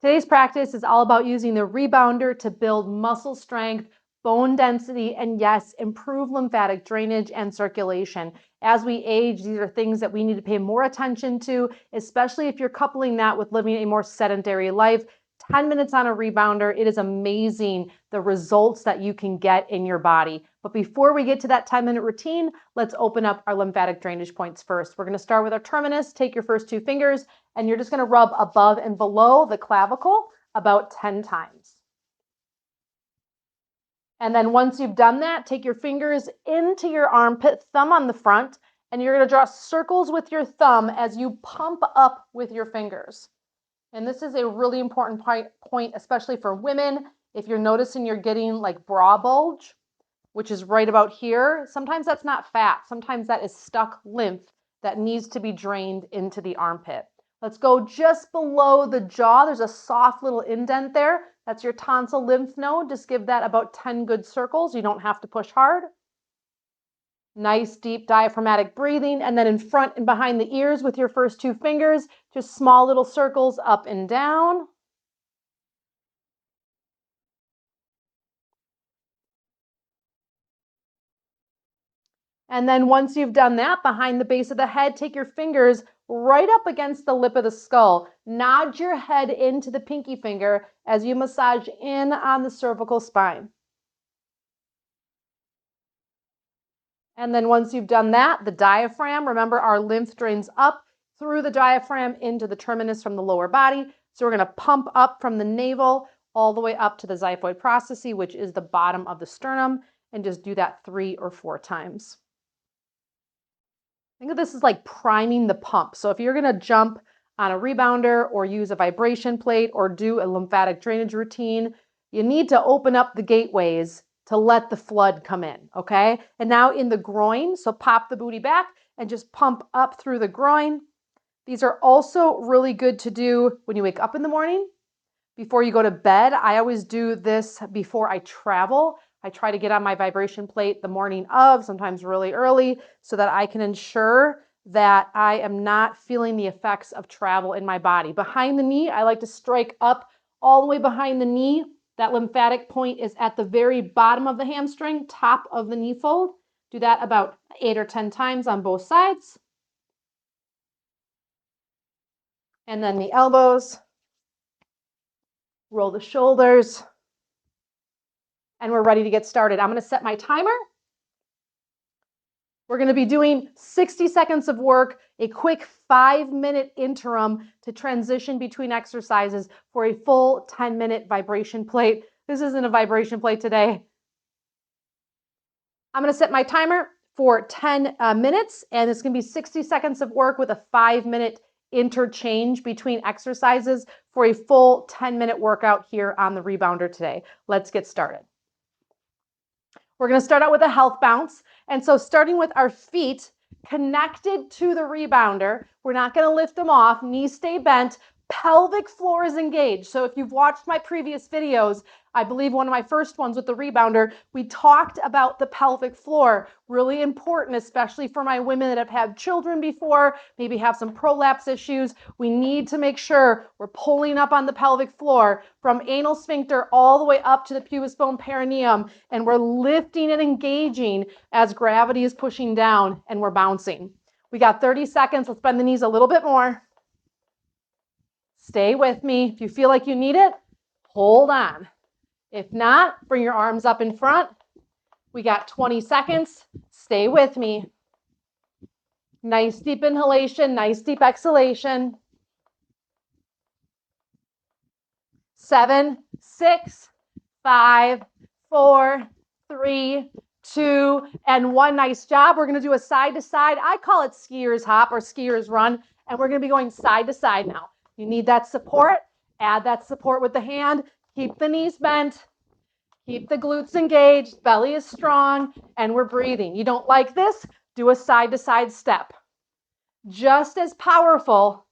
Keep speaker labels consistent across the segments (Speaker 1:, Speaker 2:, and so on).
Speaker 1: Today's practice is all about using the rebounder to build muscle strength, bone density, and yes, improve lymphatic drainage and circulation. As we age, these are things that we need to pay more attention to, especially if you're coupling that with living a more sedentary life. 10 minutes on a rebounder, it is amazing the results that you can get in your body. But before we get to that 10-minute routine, let's open up our lymphatic drainage points first. We're going to start with our terminus. Take your first 2 fingers, and you're just going to rub above and below the clavicle about 10 times. And then once you've done that, take your fingers into your armpit, thumb on the front, and you're going to draw circles with your thumb as you pump up with your fingers. And this is a really important point, especially for women. If you're noticing you're getting like bra bulge, which is right about here, sometimes that's not fat. Sometimes that is stuck lymph that needs to be drained into the armpit. Let's go just below the jaw. There's a soft little indent there. That's your tonsil lymph node. Just give that about 10 good circles. You don't have to push hard. Nice deep diaphragmatic breathing. And then in front and behind the ears with your first 2 fingers, just small little circles up and down. And then once you've done that, behind the base of the head, take your fingers right up against the lip of the skull. Nod your head into the pinky finger as you massage in on the cervical spine. And then once you've done that, the diaphragm, remember our lymph drains up through the diaphragm into the terminus from the lower body. So we're going to pump up from the navel all the way up to the xiphoid processus, which is the bottom of the sternum, and just do that 3 or 4 times. Think of this as like priming the pump. So if you're going to jump on a rebounder or use a vibration plate or do a lymphatic drainage routine, you need to open up the gateways to let the flood come in, okay? And now in the groin, so pop the booty back and just pump up through the groin. These are also really good to do when you wake up in the morning. Before you go to bed, I always do this before I travel. I try to get on my vibration plate the morning of, sometimes really early, so that I can ensure that I am not feeling the effects of travel in my body. Behind the knee, I like to strike up all the way behind the knee. That lymphatic point is at the very bottom of the hamstring, top of the knee fold. Do that about 8 or 10 times on both sides. And then the elbows. Roll the shoulders. And we're ready to get started. I'm going to set my timer. We're going to be doing 60 seconds of work, a quick 5-minute interim to transition between exercises for a full 10-minute vibration plate. This isn't a vibration plate today. I'm going to set my timer for 10 minutes, and it's going to be 60 seconds of work with a 5-minute interchange between exercises for a full 10-minute workout here on the Rebounder today. Let's get started. We're going to start out with a health bounce. And so starting with our feet connected to the rebounder, we're not going to lift them off. Knees stay bent. Pelvic floor is engaged. So if you've watched my previous videos, I believe one of my first ones with the rebounder, we talked about the pelvic floor. Really important, especially for my women that have had children before, maybe have some prolapse issues. We need to make sure we're pulling up on the pelvic floor from anal sphincter all the way up to the pubis bone perineum, and we're lifting and engaging as gravity is pushing down and we're bouncing. We got 30 seconds. Let's bend the knees a little bit more. Stay with me. If you feel like you need it, hold on. If not, bring your arms up in front. We got 20 seconds. Stay with me. Nice deep inhalation, nice deep exhalation. 7, 6, 5, 4, 3, 2, and 1. Nice job. We're going to do a side to side. I call it skier's hop or skier's run, and we're going to be going side to side now. You need that support. Add that support with the hand. Keep the knees bent. Keep the glutes engaged. Belly is strong, and we're breathing. You don't like this? Do a side to side step. Just as powerful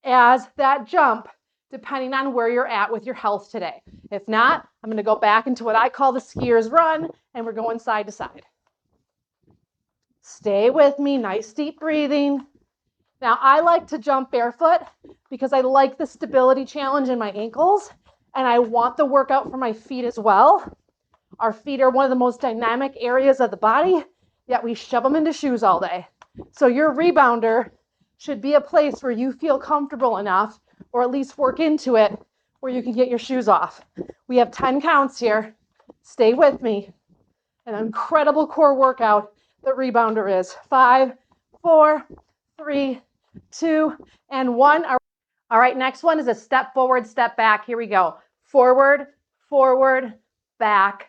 Speaker 1: as that jump, depending on where you're at with your health today. If not, I'm going to go back into what I call the skier's run, and we're going side to side. Stay with me. Nice deep breathing. Now, I like to jump barefoot because I like the stability challenge in my ankles, and I want the workout for my feet as well. Our feet are one of the most dynamic areas of the body, yet we shove them into shoes all day. So your rebounder should be a place where you feel comfortable enough, or at least work into it, where you can get your shoes off. We have 10 counts here. Stay with me. An incredible core workout that rebounder is. 5, 4, 3, 2, and 1. All right, next one is a step forward, step back. Here we go. Forward, forward, back,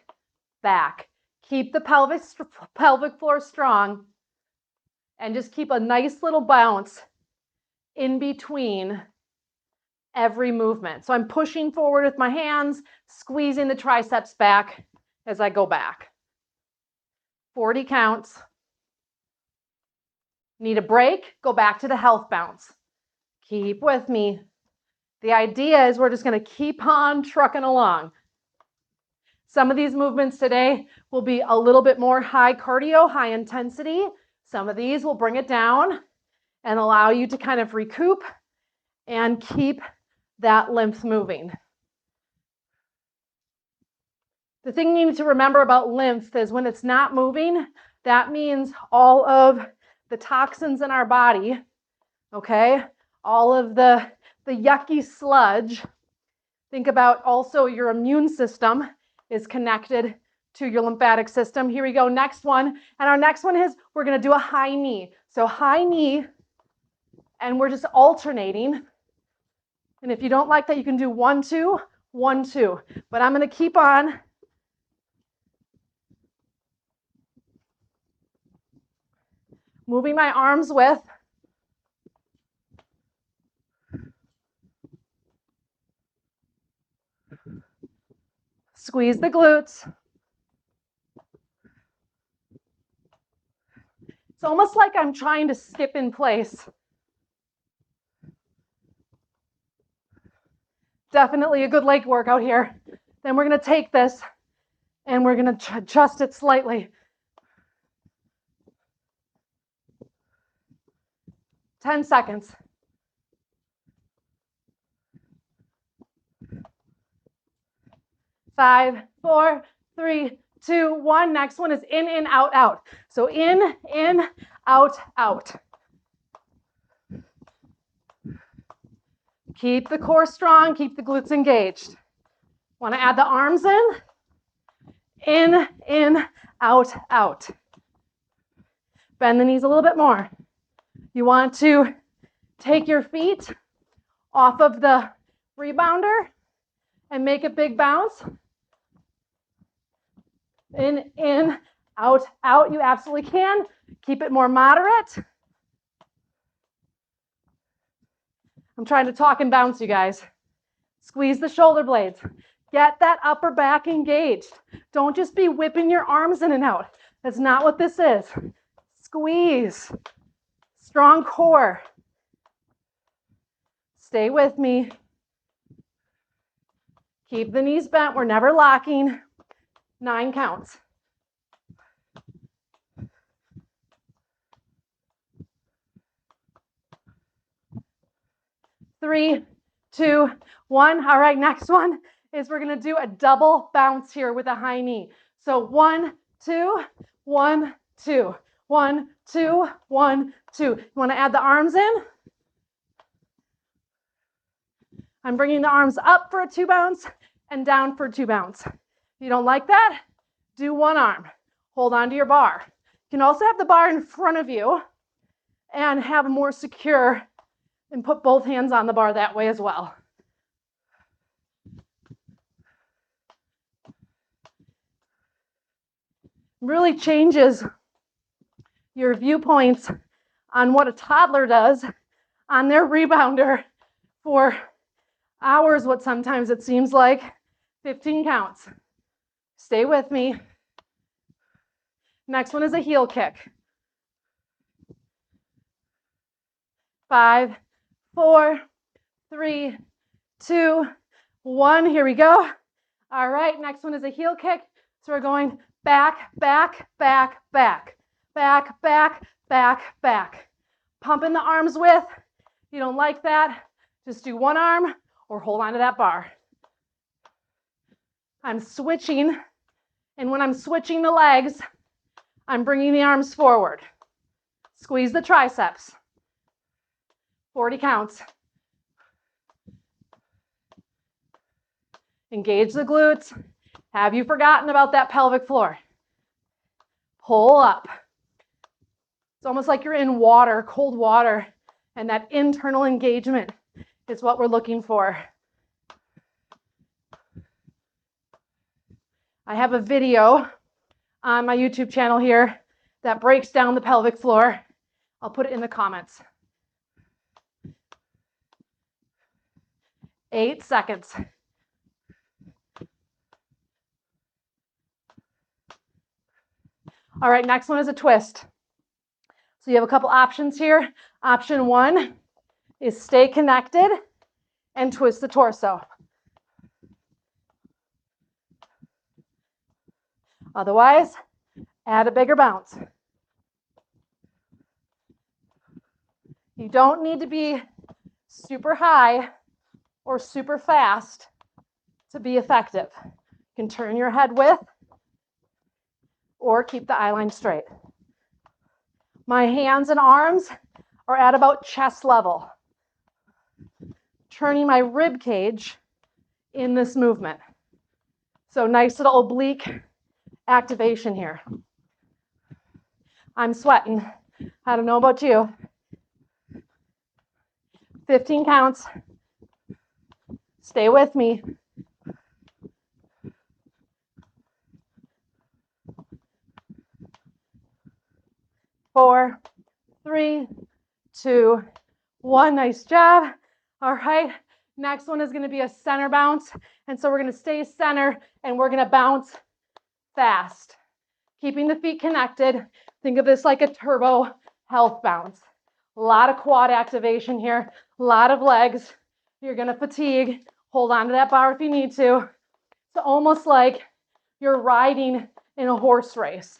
Speaker 1: back. Keep the pelvic floor strong and just keep a nice little bounce in between every movement. So I'm pushing forward with my hands, squeezing the triceps back as I go back. 40 counts. Need a break? Go back to the health bounce. Keep with me. The idea is we're just going to keep on trucking along. Some of these movements today will be a little bit more high cardio, high intensity. Some of these will bring it down and allow you to kind of recoup and keep that lymph moving. The thing you need to remember about lymph is when it's not moving, that means all of the toxins in our body, okay, all of the yucky sludge. Think about also your immune system is connected to your lymphatic system. Here we go, next one. And our next one is we're going to do a high knee. So high knee, and we're just alternating. And if you don't like that, you can do 1, 2, 1, 2. But I'm going to keep on. Moving my arms with. Squeeze the glutes. It's almost like I'm trying to skip in place. Definitely a good leg workout here. Then we're going to take this and we're going to adjust it slightly. 10 seconds. 5, 4, 3, 2, 1. Next one is in, out, out. So in, out, out. Keep the core strong, keep the glutes engaged. Want to add the arms in, out, out. Bend the knees a little bit more. You want to take your feet off of the rebounder and make a big bounce. In, out, out. You absolutely can. Keep it more moderate. I'm trying to talk and bounce, you guys. Squeeze the shoulder blades. Get that upper back engaged. Don't just be whipping your arms in and out. That's not what this is. Squeeze. Strong core. Stay with me. Keep the knees bent. We're never locking. 9 counts. 3, 2, 1. All right, next one is we're going to do a double bounce here with a high knee. So 1, 2, 1, 2, 1, 2, 1, 2. You want to add the arms in? I'm bringing the arms up for a 2 bounce and down for a 2 bounce. If you don't like that, do one arm. Hold on to your bar. You can also have the bar in front of you and have a more secure and put both hands on the bar that way as well. Really changes your viewpoints on what a toddler does on their rebounder for hours, what sometimes it seems like. 15 counts. Stay with me. Next one is a heel kick. 5, 4, 3, 2, 1. Here we go. All right, next one is a heel kick. So we're going back, back, back, back, back, back, back, back. pumping the arms with. If you don't like that, just do one arm or hold on to that bar. I'm switching, and when I'm switching the legs, I'm bringing the arms forward. Squeeze the triceps. 40 counts. Engage the glutes. Have you forgotten about that pelvic floor? Pull up. It's almost like you're in water, cold water, and that internal engagement is what we're looking for. I have a video on my YouTube channel here that breaks down the pelvic floor. I'll put it in the comments. 8 seconds. All right, next one is a twist. So you have a couple options here. Option 1 is stay connected and twist the torso. Otherwise, add a bigger bounce. You don't need to be super high or super fast to be effective. You can turn your head with or keep the eye line straight. My hands and arms are at about chest level. Turning my rib cage in this movement. So nice little oblique activation here. I'm sweating. I don't know about you. 15 counts. Stay with me. 4, 3, 2, 1. Nice job. All right. Next one is going to be a center bounce. And so we're going to stay center and we're going to bounce fast. Keeping the feet connected. Think of this like a turbo health bounce. A lot of quad activation here. A lot of legs. You're going to fatigue. Hold on to that bar if you need to. It's almost like you're riding in a horse race.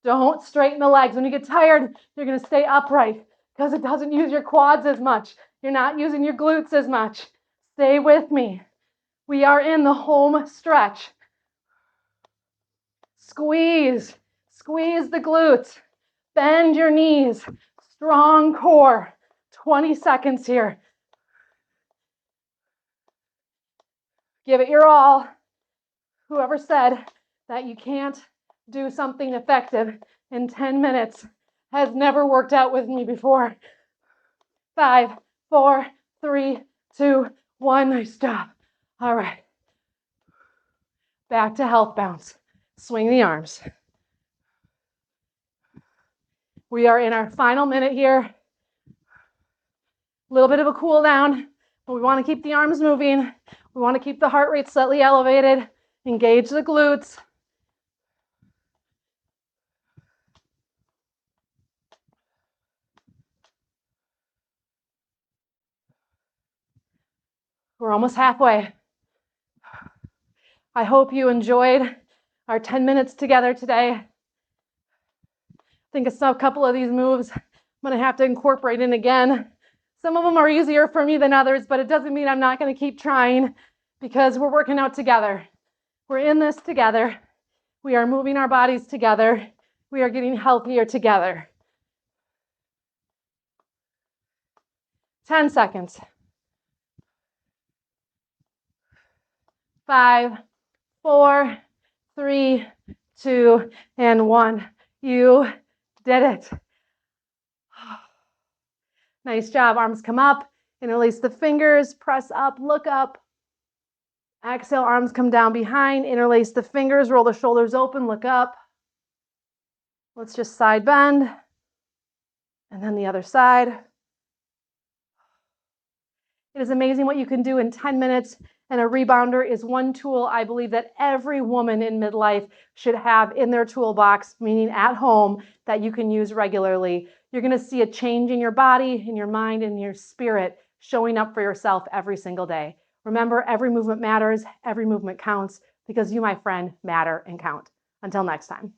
Speaker 1: Don't straighten the legs. When you get tired, you're going to stay upright because it doesn't use your quads as much. You're not using your glutes as much. Stay with me. We are in the home stretch. Squeeze. Squeeze the glutes. Bend your knees. Strong core. 20 seconds here. Give it your all. Whoever said that you can't do something effective in 10 minutes has never worked out with me before. 5, 4, 3, 2, 1. Nice job. All right. Back to health bounce. Swing the arms. We are in our final minute here. A little bit of a cool down, but we want to keep the arms moving. We want to keep the heart rate slightly elevated. Engage the glutes. We're almost halfway. I hope you enjoyed our 10 minutes together today. I think a couple of these moves I'm going to have to incorporate in again. Some of them are easier for me than others, but it doesn't mean I'm not going to keep trying because we're working out together. We're in this together. We are moving our bodies together. We are getting healthier together. 10 seconds. 5, 4, 3, 2, and 1. You did it. Nice job. Arms come up. Interlace the fingers. Press up. Look up. Exhale. Arms come down behind. Interlace the fingers. Roll the shoulders open. Look up. Let's just side bend. And then the other side. It is amazing what you can do in 10 minutes. And a rebounder is one tool I believe that every woman in midlife should have in their toolbox, meaning at home, that you can use regularly. You're going to see a change in your body, in your mind, and your spirit showing up for yourself every single day. Remember, every movement matters, every movement counts, because you, my friend, matter and count. Until next time.